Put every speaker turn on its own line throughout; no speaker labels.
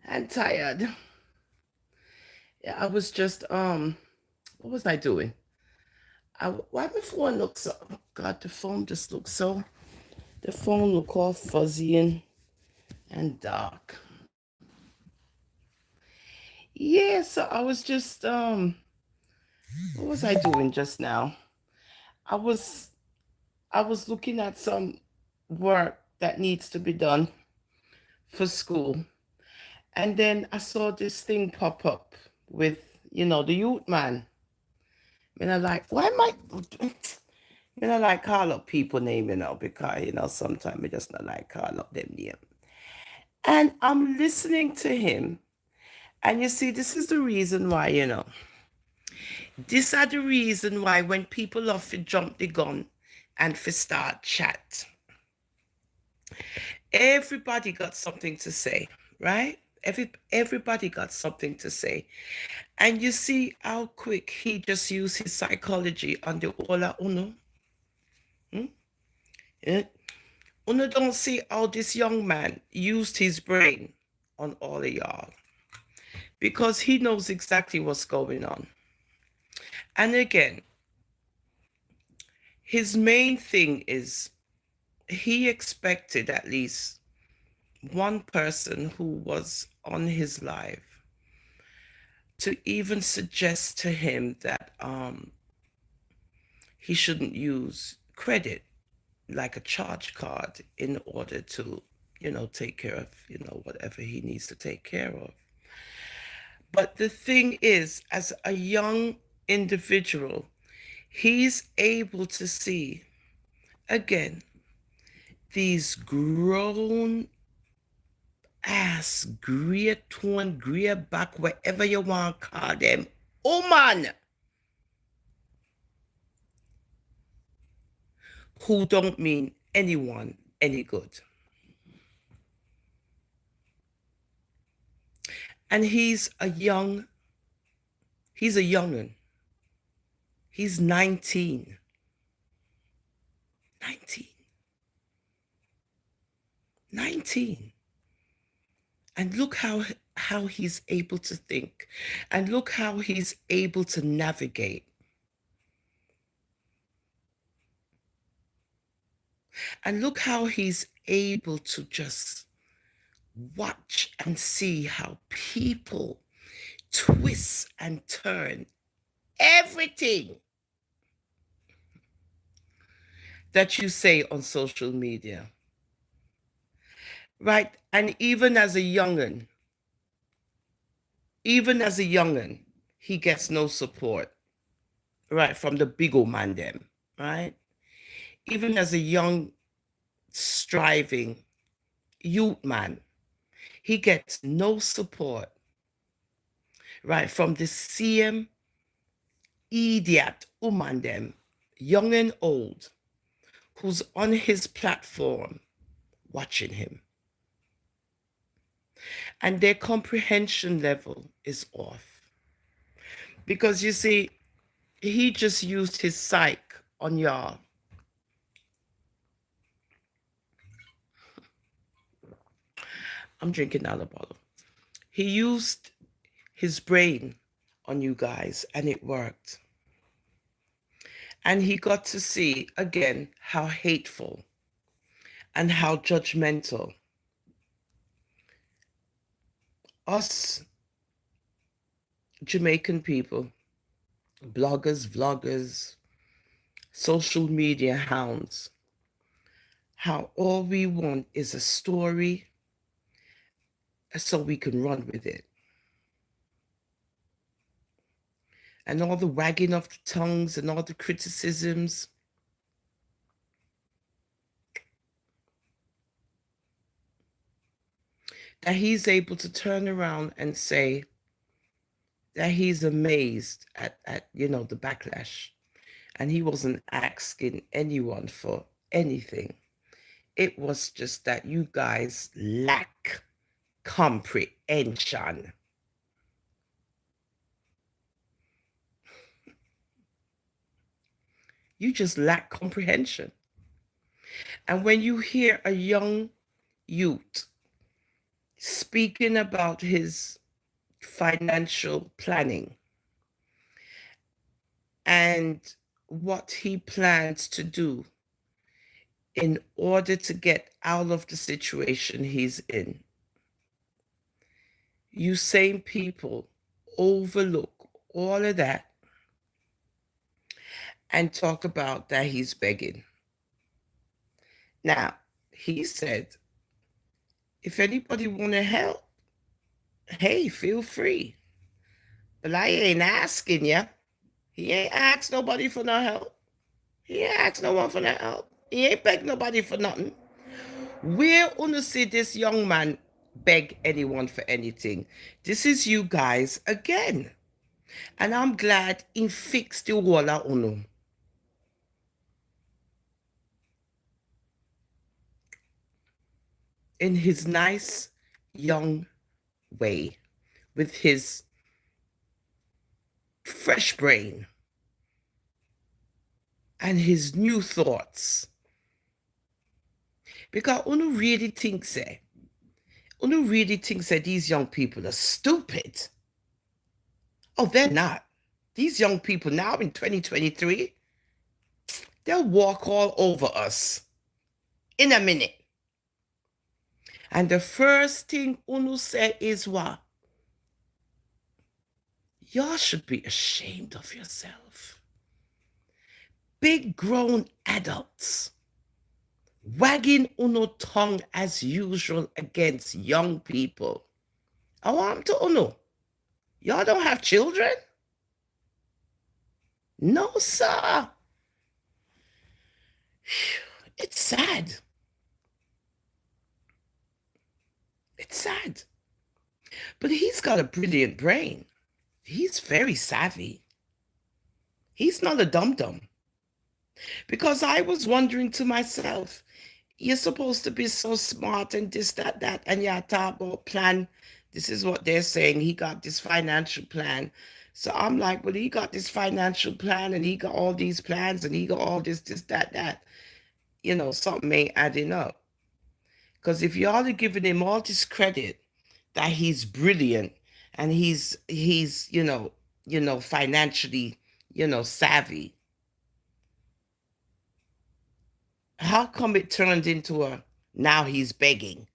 and tired. Yeah, I was just what was I doing? Why my phone looks so, oh God, the phone just looks so, the phone look all fuzzy and dark. Yeah, so I was just what was I doing just now? I was I was looking at some work that needs to be done for school. And then I saw this thing pop up with, the youth man. And I like, why am I like call up people name, because sometimes I just not like call up them name. And I'm listening to him. And you see, this is the reason why, this are the reason why when people love to jump the gun and for start chat, everybody got something to say, right? Everybody got something to say. And you see how quick he just used his psychology on the Ola Uno. Hmm? Eh? Uno don't see how this young man used his brain on all of y'all because he knows exactly what's going on. And again, his main thing is he expected at least one person who was on his live to even suggest to him that he shouldn't use credit like a charge card in order to, take care of, whatever he needs to take care of. But the thing is, as a young individual, he's able to see, again, these grown ass, grey tone, grey back, whatever you want to call them, woman who don't mean anyone any good. And he's a young'un. He's 19. 19. 19. And look how he's able to think. And look how he's able to navigate. And look how he's able to just watch and see how people twist and turn everything that you say on social media. Right? And even as a young'un, he gets no support, right, from the big old man them, right? Even as a young, striving youth man, he gets no support, right, from the same idiot woman them, young and old, who's on his platform watching him. And their comprehension level is off. Because you see, he just used his psych on y'all. I'm drinking out of the bottle. He used his brain on you guys and it worked. And he got to see again how hateful and how judgmental us Jamaican people, bloggers, vloggers, social media hounds, how all we want is a story so we can run with it. And all the wagging of the tongues and all the criticisms. That he's able to turn around and say that he's amazed at the backlash. And he wasn't asking anyone for anything. It was just that you guys lack comprehension. You just lack comprehension. And when you hear a young youth speaking about his financial planning and what he plans to do in order to get out of the situation he's in. You same people overlook all of that and talk about that he's begging. Now, he said, if anybody want to help, hey, feel free. But I ain't asking you. He ain't asked nobody for no help. He ain't asked no one for no help. He ain't begged nobody for nothing. Where wanna see this young man beg anyone for anything? This is you guys again. And I'm glad he fixed the walla uno. In his nice young way, with his fresh brain and his new thoughts. Because Uno really thinks that these young people are stupid. Oh, they're not. These young people now in 2023, they'll walk all over us in a minute. And the first thing Uno said is what? Y'all should be ashamed of yourself. Big grown adults wagging Uno tongue as usual against young people. I want to Uno. Y'all don't have children? No, sir. It's sad. It's sad. But he's got a brilliant brain. He's very savvy. He's not a dum-dum. Because I was wondering to myself, you're supposed to be so smart and this, that, and you talk about plan. This is what they're saying. He got this financial plan. So I'm like, well, he got this financial plan and he got all these plans and he got all this, that. Something ain't adding up. Because if y'all are giving him all this credit that he's brilliant and he's financially, savvy, how come it turned into a now he's begging?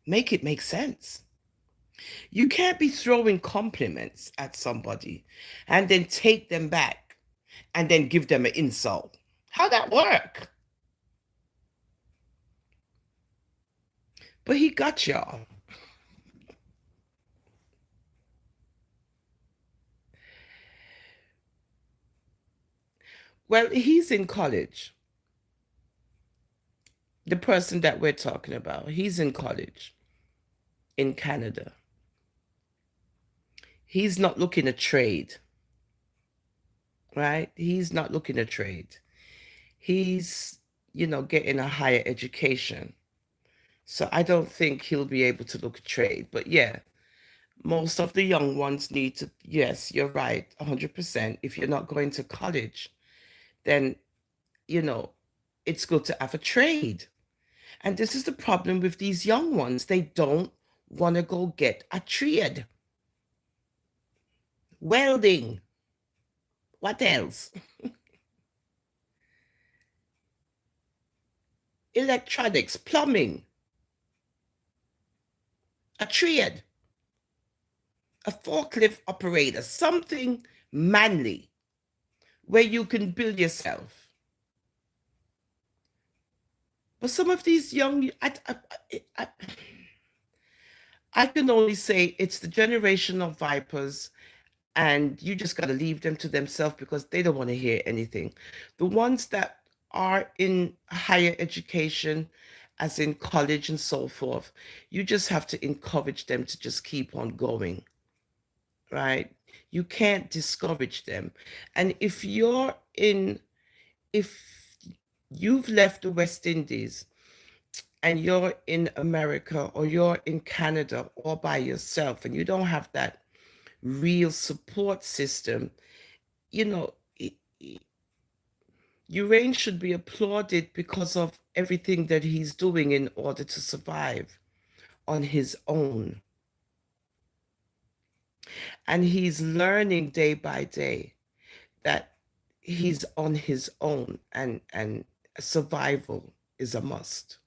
Make it make sense. You can't be throwing compliments at somebody and then take them back and then give them an insult. How that work? But he got y'all. Well, he's in college. The person that we're talking about, he's in college in Canada. He's not looking to trade, right? He's not looking to trade. He's, getting a higher education. So I don't think he'll be able to look at trade. But yeah, most of the young ones need to, yes, you're right, 100%. If you're not going to college, then, it's good to have a trade. And this is the problem with these young ones. They don't want to go get a trade. Welding. What else? Electronics, plumbing. A trade. A forklift operator. Something manly where you can build yourself. But some of these young, I can only say it's the generation of vipers, and you just got to leave them to themselves because they don't want to hear anything. The ones that are in higher education, as in college and so forth, you just have to encourage them to just keep on going, right? You can't discourage them. And if you've left the West Indies and you're in America or you're in Canada all by yourself and you don't have that real support system, Urain should be applauded because of everything that he's doing in order to survive. on his own. And he's learning day by day that he's on his own, and survival is a must.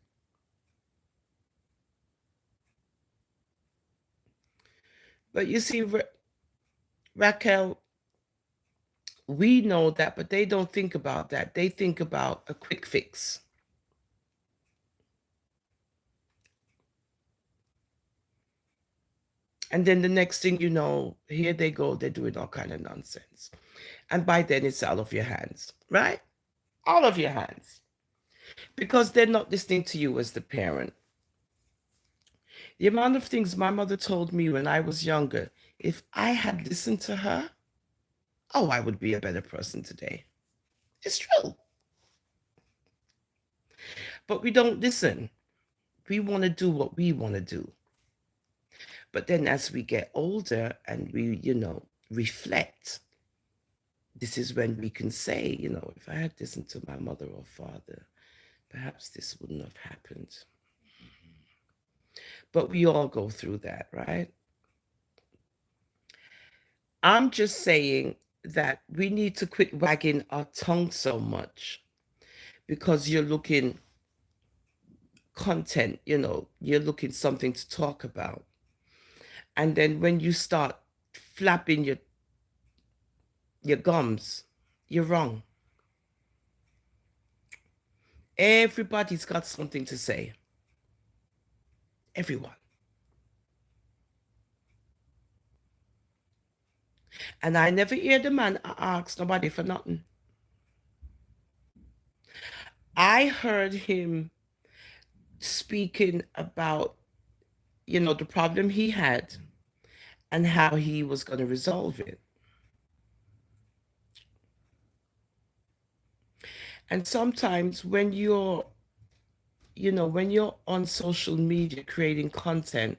But you see, Raquel, we know that, but they don't think about that. They think about a quick fix. And then the next thing you know, here they go, they're doing all kind of nonsense. And by then it's out of your hands, right? Out of your hands. Because they're not listening to you as the parent. The amount of things my mother told me when I was younger, if I had listened to her, oh, I would be a better person today. It's true. But we don't listen. We want to do what we want to do. But then as we get older and we, reflect, this is when we can say, if I had listened to my mother or father, perhaps this wouldn't have happened. But we all go through that, right? I'm just saying that we need to quit wagging our tongue so much because you're looking content, you're looking something to talk about. And then when you start flapping your gums, you're wrong. Everybody's got something to say. Everyone. And I never hear the man ask nobody for nothing. I heard him speaking about, the problem he had and how he was going to resolve it. And sometimes when you're on social media creating content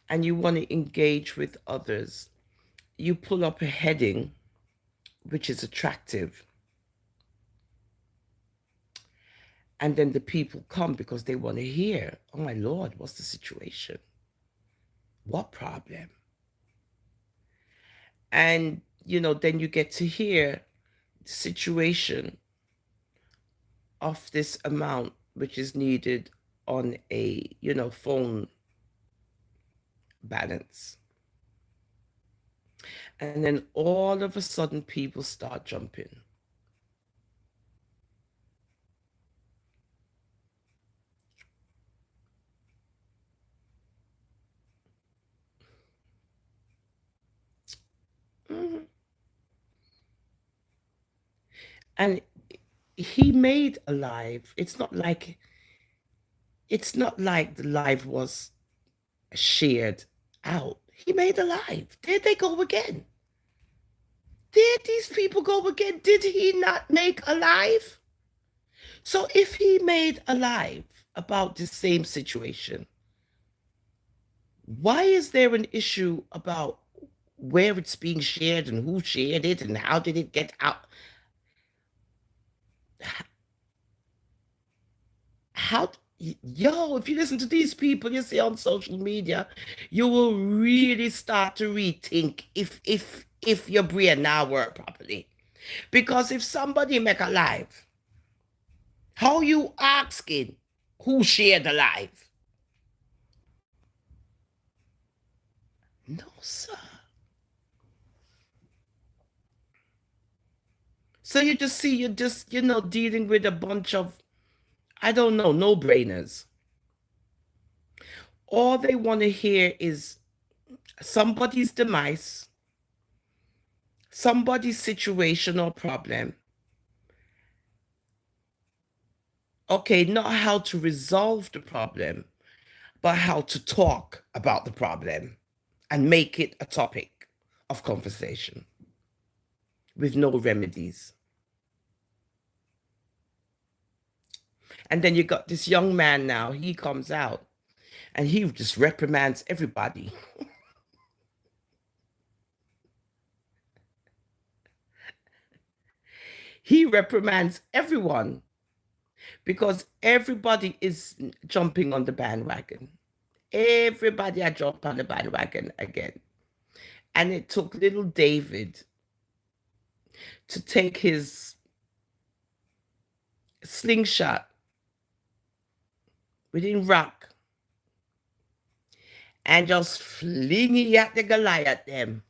and you want to engage with others, you pull up a heading which is attractive. And then the people come because they want to hear, oh my Lord, what's the situation? What problem? And, then you get to hear the situation of this amount which is needed on a, phone balance. And then all of a sudden people start jumping. Mhm. And he made a live. It's not like the live was shared out. He made a live. There they go again. Did these people go again? Did he not make a live? So if he made a live about the same situation, why is there an issue about where it's being shared and who shared it and how did it get out? How, yo, if you listen to these people you see on social media, you will really start to rethink if your brain now work properly. Because if somebody make a live, how you asking who shared the live? No, sir. So you just see, you're just, dealing with a bunch of, I don't know, no brainers. All they want to hear is somebody's demise, somebody's situation or problem. Okay, not how to resolve the problem, but how to talk about the problem and make it a topic of conversation with no remedies. And then you got this young man now, he comes out and he just reprimands everybody. He reprimands everyone because everybody is jumping on the bandwagon. Everybody had jumped on the bandwagon again. And it took little David to take his slingshot within rock and just fling it at the Goliath them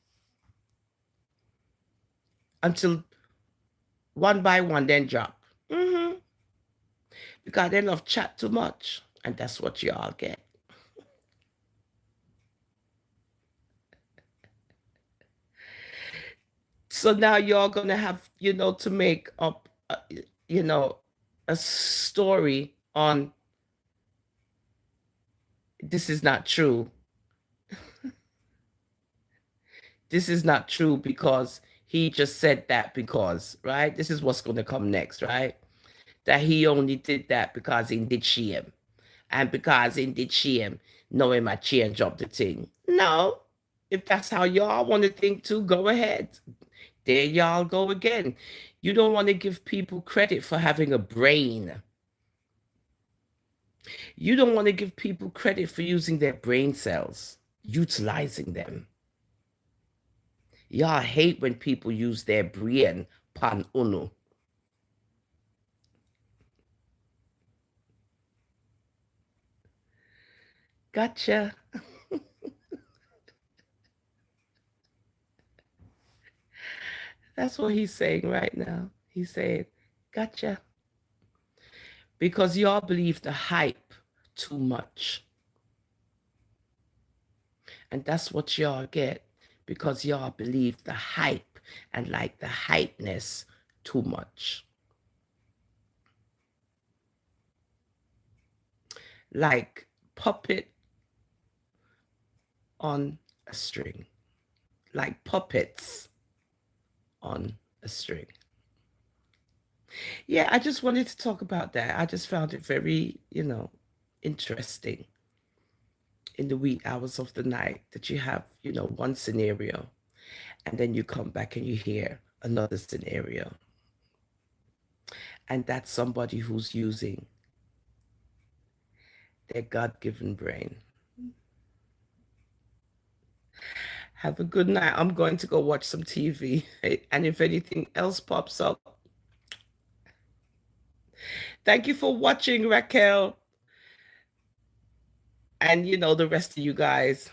until one by one then drop. Because they love chat too much. And that's what you all get. So now you're going to have, to make up, you know, a story on this is not true. This is not true because he just said that because, right? This is what's going to come next, right? That he only did that because he did shame. And because he did shame, no, he might change up the thing. No. If that's how y'all want to think too, go ahead. There y'all go again. You don't want to give people credit for having a brain. You don't want to give people credit for using their brain cells, utilizing them. Y'all hate when people use their brain pan uno. Gotcha. That's what he's saying right now. He's saying, gotcha. Because y'all believe the hype too much. And that's what y'all get because y'all believe the hype and like the hypeness too much. Like puppet on a string. Like puppets on a string. Yeah, I just wanted to talk about that. I just found it very, interesting in the wee hours of the night that you have, one scenario and then you come back and you hear another scenario. And that's somebody who's using their God-given brain. Have a good night. I'm going to go watch some TV. And if anything else pops up, thank you for watching, Raquel. And the rest of you guys.